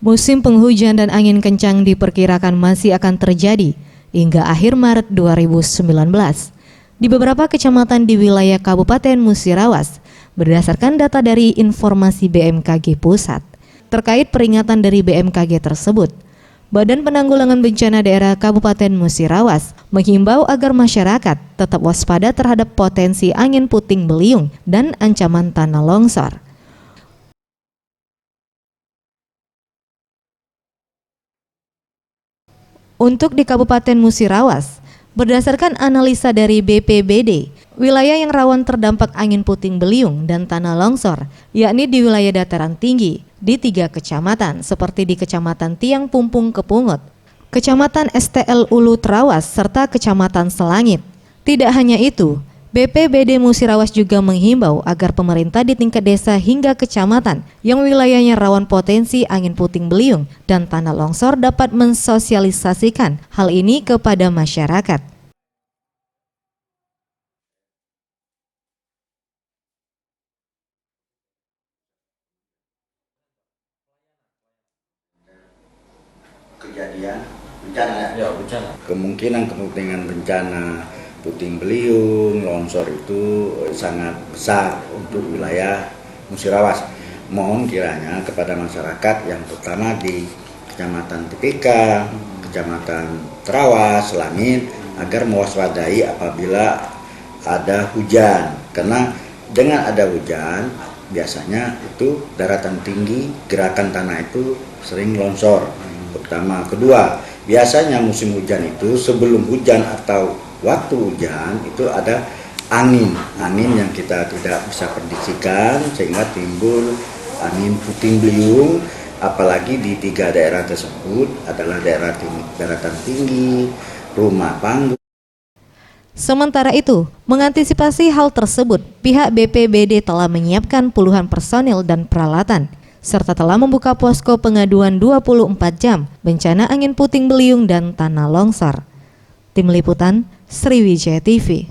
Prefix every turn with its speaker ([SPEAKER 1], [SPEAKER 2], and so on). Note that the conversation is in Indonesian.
[SPEAKER 1] Musim penghujan dan angin kencang diperkirakan masih akan terjadi hingga akhir Maret 2019 di beberapa kecamatan di wilayah Kabupaten Musirawas berdasarkan data dari informasi BMKG Pusat. Terkait peringatan dari BMKG tersebut, Badan Penanggulangan Bencana Daerah Kabupaten Musirawas menghimbau agar masyarakat tetap waspada terhadap potensi angin puting beliung dan ancaman tanah longsor. Untuk di Kabupaten Musirawas, berdasarkan analisa dari BPBD, wilayah yang rawan terdampak angin puting beliung dan tanah longsor, yakni di wilayah dataran tinggi, di 3 kecamatan, seperti di Kecamatan Tiang Pumpung Kepungut, Kecamatan STL Ulu Trawas, serta Kecamatan Selangit. Tidak hanya itu, BPBD Musirawas juga menghimbau agar pemerintah di tingkat desa hingga kecamatan yang wilayahnya rawan potensi angin puting beliung dan tanah longsor dapat mensosialisasikan hal ini kepada masyarakat.
[SPEAKER 2] Kejadian bencana
[SPEAKER 3] ya bencana.
[SPEAKER 2] Kemungkinan bencana puting beliung, longsor itu sangat besar untuk wilayah Musirawas. Mohon kiranya kepada masyarakat yang pertama di Kecamatan TPK, Kecamatan Trawas, Selangit agar mewaspadai apabila ada hujan. Karena dengan ada hujan biasanya itu daratan tinggi, gerakan tanah itu sering longsor. Pertama, kedua, biasanya musim hujan itu sebelum hujan atau waktu hujan itu ada angin yang kita tidak bisa prediksikan sehingga timbul angin puting beliung, apalagi di 3 daerah tersebut adalah daratan tinggi, rumah panggung.
[SPEAKER 1] Sementara itu, mengantisipasi hal tersebut, pihak BPBD telah menyiapkan puluhan personil dan peralatan, serta telah membuka posko pengaduan 24 jam bencana angin puting beliung dan tanah longsor. Tim Liputan, Sriwijaya TV.